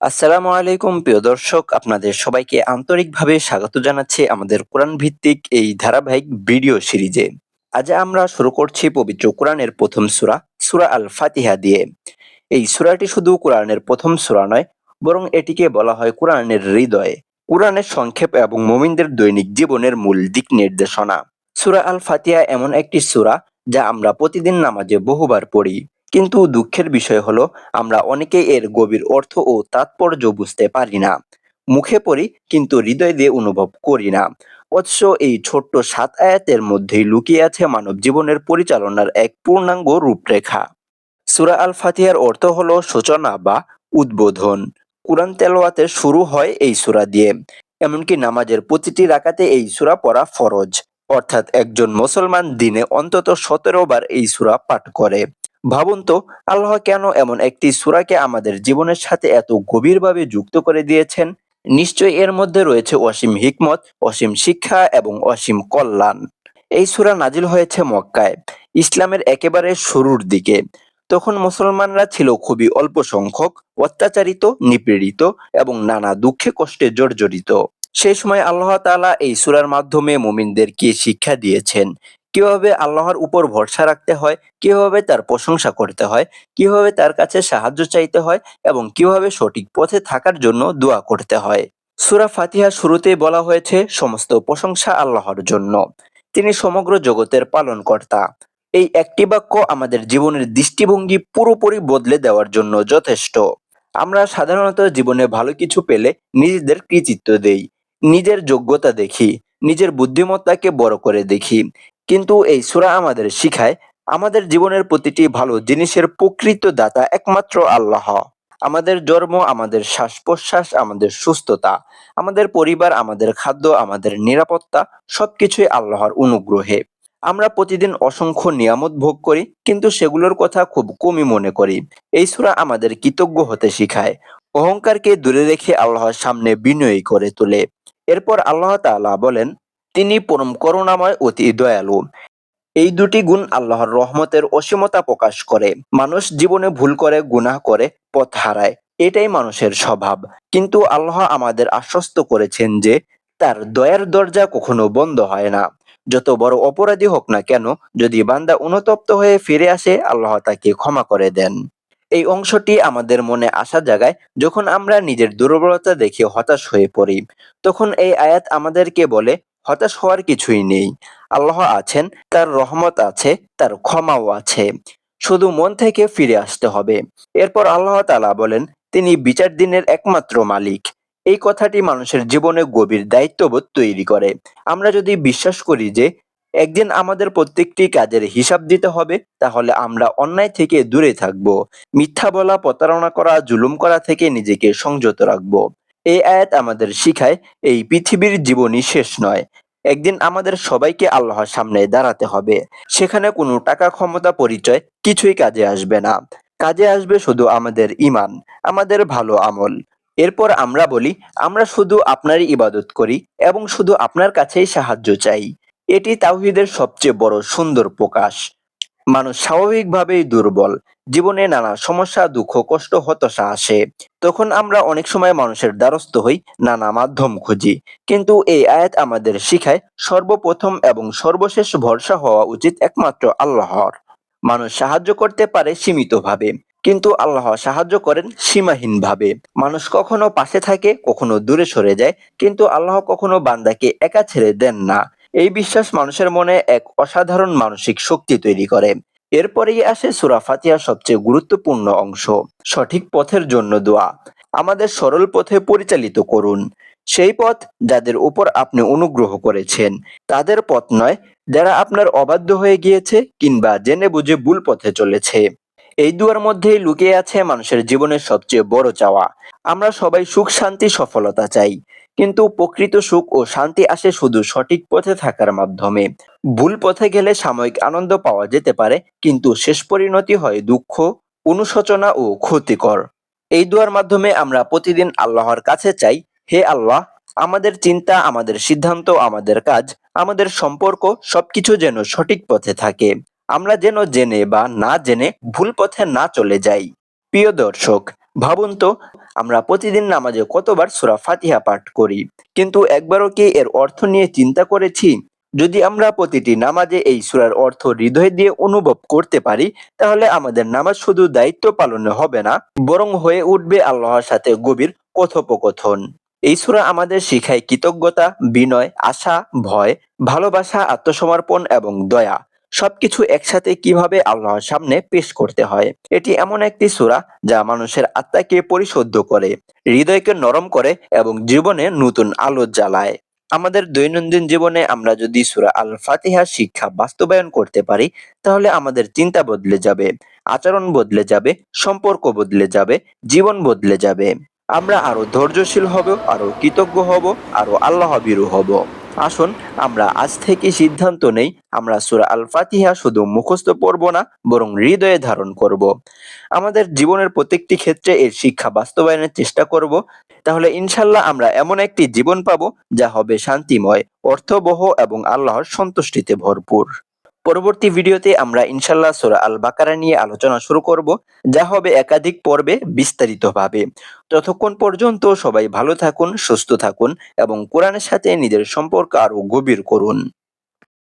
আসসালামু আলাইকুম প্রিয় দর্শক, আপনাদের সবাইকে আন্তরিকভাবে স্বাগত জানাচ্ছি আমাদের কোরআন ভিত্তিক এই ধারাবাহিক ভিডিও সিরিজে। আজ আমরা শুরু করছি পবিত্র কোরআনের প্রথম সূরা, সূরা আল ফাতিহা দিয়ে। এই সূরাটি শুধু কোরআনের প্রথম সূরা নয়, বরং এটিকে বলা হয় কোরআনের হৃদয়, কোরআনের সংক্ষেপ এবং মুমিনদের দৈনিক জীবনের মূল দিক নির্দেশনা। সূরা আল ফাতিহা এমন একটি সূরা যা আমরা প্রতিদিন নামাজে বহুবার পড়ি, কিন্তু দুঃখের বিষয় হলো আমরা অনেকেই এর গভীর অর্থ ও তাৎপর্য বুঝতে পারি না। মুখে পড়ি কিন্তু হৃদয় দিয়ে অনুভব করি না। অথচ এই ছোট্ট ৭ আয়াতের মধ্যেই লুকিয়ে আছে মানব জীবনের পরিচালনার এক পূর্ণাঙ্গ রূপরেখা। সূরা আল ফাতিহার অর্থ হলো সূচনা বা উদ্বোধন। কুরআন তেলাওয়াতের শুরু হয় এই সূরা দিয়ে। এমনকি নামাজের প্রতিটি রাকাতে এই সূরা পড়া ফরজ। অর্থাৎ একজন মুসলমান দিনে অন্তত ১৭ বার এই সূরা পাঠ করে। ভাবুন তো, আল্লাহ কেন এমন একটি সূরাকে আমাদের জীবনের সাথে এত গভীরভাবে যুক্ত করে দিয়েছেন? নিশ্চয়ই এর মধ্যে রয়েছে অসীম হিকমত, অসীম শিক্ষা এবং অসীম কল্যাণ। এই সূরা নাজিল হয়েছে মক্কায়, ইসলামের একেবারে শুরুর দিকে। তখন মুসলমানরা ছিল খুবই অল্প সংখ্যক, অত্যাচারিত, নিপীড়িত এবং নানা দুঃখে কষ্টে জর্জরিত। সেই সময় আল্লাহ তাআলা এই সূরার মাধ্যমে মুমিনদেরকে শিক্ষা দিয়েছেন কিভাবে আল্লাহর উপর ভরসা রাখতে হয়, কিভাবে তার প্রশংসা করতে হয়, কিভাবে তার কাছে সাহায্য চাইতে হয় এবং কিভাবে সঠিক পথে থাকার জন্য দোয়া করতে হয়। সূরা ফাতিহার শুরুতেই বলা হয়েছে সমস্ত প্রশংসা আল্লাহর জন্য। তিনি সমগ্র জগতের পালনকর্তা। এই একটি বাক্য আমাদের জীবনের দৃষ্টিভঙ্গি পুরোপুরি বদলে দেওয়ার জন্য যথেষ্ট। আমরা সাধারণত জীবনে ভালো কিছু পেলে নিজেদের কৃতিত্ব দেই, নিজের যোগ্যতা দেখি, নিজের বুদ্ধিমত্তাকে বড় করে দেখি। কিন্তু এই সূরা আমাদের শিখায় আমাদের জীবনের প্রতিটি ভালো জিনিসের প্রকৃত দাতা একমাত্র আল্লাহ। আমাদের জন্ম, আমাদের শ্বাস-প্রশ্বাস, আমাদের সুস্থতা, আমাদের পরিবার, আমাদের খাদ্য, আমাদের নিরাপত্তা সবকিছুই আল্লাহর অনুগ্রহে। আমরা প্রতিদিন অসংখ্য নিয়ামত ভোগ করি, কিন্তু সেগুলোর কথা খুব কমই মনে করি। এই সূরা আমাদের কৃতজ্ঞ হতে শিখায়, অহংকারকে দূরে রেখে আল্লাহর সামনে বিনয়ী করে তোলে। এরপর আল্লাহ তাআলা বলেন, তিনি পরম করুণাময়, অতি দয়ালু। এই দুটি গুণ আল্লাহর রহমতের অসীমতা প্রকাশ করে। মানুষ জীবনে ভুল করে, গুনাহ করে, পথ হারায়। এটাই মানুষের স্বভাব। কিন্তু আল্লাহ আমাদের আশ্বস্ত করেছেন যে তার দয়ার দরজা কখনো বন্ধ হয় না। যত বড় অপরাধী হোক না কেন, যদি বান্দা অনুতপ্ত হয়ে ফিরে আসে, আল্লাহ তাকে ক্ষমা করে দেন। এই অংশটি আমাদের মনে আশা জাগায় যখন আমরা নিজের দুর্বলতা দেখে হতাশ হয়ে পড়ি। তখন এই আয়াত আমাদেরকে বলে, হতাশ হওয়ার কিছুই নেই। আল্লাহ আছেন, তার রহমত আছে, তার ক্ষমাও আছে। শুধু মন থেকে ফিরে আসতে হবে। এরপর আল্লাহ তাআলা বলেন, তিনি বিচার দিনের একমাত্র মালিক। এই কথাটি মানুষের জীবনে গভীর দায়িত্ববোধ তৈরি করে। আমরা যদি বিশ্বাস করি যে একদিন আমাদের প্রত্যেকটি কাজের হিসাব দিতে হবে, তাহলে আমরা অন্যায় থেকে দূরে থাকব, মিথ্যা বলা, প্রতারণা করা, জুলুম করা থেকে নিজেকে সংযত রাখব। এই আয়াত আমাদের শিখায় এই পৃথিবীর জীবনই শেষ নয়। একদিন আমাদের সবাইকে আল্লাহর সামনে দাঁড়াতে হবে। সেখানে কোনো টাকা, ক্ষমতা, পরিচয় কিছুই কাজে আসবে না। কাজে আসবে শুধু আমাদের ঈমান, আমাদের ভালো আমল। এরপর আমরা বলি, আমরা শুধু আপনারই ইবাদত করি এবং শুধু আপনার কাছেই সাহায্য চাই। এটি তাওহীদের সবচেয়ে বড় সুন্দর প্রকাশ। মানুষ স্বাভাবিকভাবেই দুর্বল। জীবনে নানা সমস্যা, দুঃখ, কষ্ট, হতাশা আসে। তখন আমরা অনেক সময় মানুষের দ্বারস্থ হই, নানা মাধ্যম খুঁজি। কিন্তু এই আয়াত আমাদের শিখায় সর্বপ্রথম এবং সর্বশেষ ভরসা হওয়া উচিত একমাত্র আল্লাহর। মানুষ সাহায্য করতে পারে সীমিতভাবে, কিন্তু আল্লাহ সাহায্য করেন সীমাহীনভাবে। মানুষ কখনো পাশে থাকে, কখনো দূরে সরে যায়, কিন্তু আল্লাহ কখনো বান্দাকে একা ছেড়ে দেন না। এই বিশ্বাস মানুষের মনে এক অসাধারণ মানসিক শক্তি তৈরি করে। এরপরেই আসে সূরা ফাতিহার সবচেয়ে গুরুত্বপূর্ণ অংশ, সঠিক পথের জন্য দোয়া। আমাদের সরল পথে পরিচালিত করুন, সেই পথ যাদের উপর আপনি অনুগ্রহ করেছেন। তাদের পথ নয় যারা আপনার অবাধ্য হয়ে গিয়েছে কিংবা জেনে বুঝে ভুল পথে চলেছে। এই দুয়ার মধ্যেই লুকিয়ে আছে মানুষের জীবনের সবচেয়ে বড় চাওয়া। আমরা সবাই সুখ, শান্তি, সফলতা চাই, কিন্তু প্রকৃত সুখ ও শান্তি আসে শুধু সঠিক পথে থাকার মাধ্যমে। ভুল পথে গেলে সাময়িক আনন্দ পাওয়া যেতে পারে, কিন্তু শেষ পরিণতি হয় দুঃখ, অনুশোচনা ও ক্ষতিকর। এই দুয়ার মাধ্যমে আমরা প্রতিদিন আল্লাহর কাছে চাই, হে আল্লাহ, আমাদের চিন্তা, আমাদের সিদ্ধান্ত, আমাদের কাজ, আমাদের সম্পর্ক সবকিছু যেন সঠিক পথে থাকে। আমরা যেন জেনে বা না জেনে ভুল পথে না চলে যাই। প্রিয় দর্শক, ভাবুন তো, আমরা প্রতিদিন নামাজে কতবার সূরা ফাতিহা পাঠ করি, কিন্তু একবারও কি এর অর্থ নিয়ে চিন্তা করেছি? যদি আমরা প্রতিটি নামাজে এই সূরার অর্থ হৃদয় দিয়ে অনুভব করতে পারি, তাহলে আমাদের নামাজ শুধু দায়িত্ব পালনে হবে না, বরং হয়ে উঠবে আল্লাহর সাথে গভীর কথোপকথন। এই সূরা আমাদের শিখায় কৃতজ্ঞতা, বিনয়, আশা, ভয়, ভালোবাসা, আত্মসমর্পণ এবং দয়া সবকিছু একসাথে কিভাবে আল্লাহর সামনে পেশ করতে হয়। এটি এমন একটি সূরা যা মানুষের আত্মাকে পরিশুদ্ধ করে, হৃদয়কে নরম করে এবং জীবনে নতুন আলো জ্বালায়। আমাদের দৈনন্দিন জীবনে আমরা যদি সূরা আল ফাতিহার শিক্ষা বাস্তবায়ন করতে পারি, তাহলে আমাদের চিন্তা বদলে যাবে, আচরণ বদলে যাবে, সম্পর্ক বদলে যাবে, জীবন বদলে যাবে। আমরা আরো ধৈর্যশীল হব, আরো কৃতজ্ঞ হব, আরো আল্লাহভীরু হব। আসুন আমরা আজ থেকে সিদ্ধান্ত নেই, আমরা সূরা আল ফাতিহা শুধু মুখস্থ পড়ব না, বরং হৃদয়ে ধারণ করব। আমাদের জীবনের প্রত্যেকটি ক্ষেত্রে এর শিক্ষা বাস্তবায়নের চেষ্টা করব। তাহলে ইনশাল্লাহ আমরা এমন একটি জীবন পাবো যা হবে শান্তিময়, অর্থবহ এবং আল্লাহর সন্তুষ্টিতে ভরপুর। পরবর্তী ভিডিওতে আমরা ইনশাল্লাহ সূরা আল বাকারা নিয়ে আলোচনা শুরু করব, যা হবে একাধিক পর্বে বিস্তারিতভাবে। ততক্ষণ পর্যন্ত সবাই ভালো থাকুন, সুস্থ থাকুন এবং কোরআনের সাথে নিজের সম্পর্ক আরো গভীর করুন।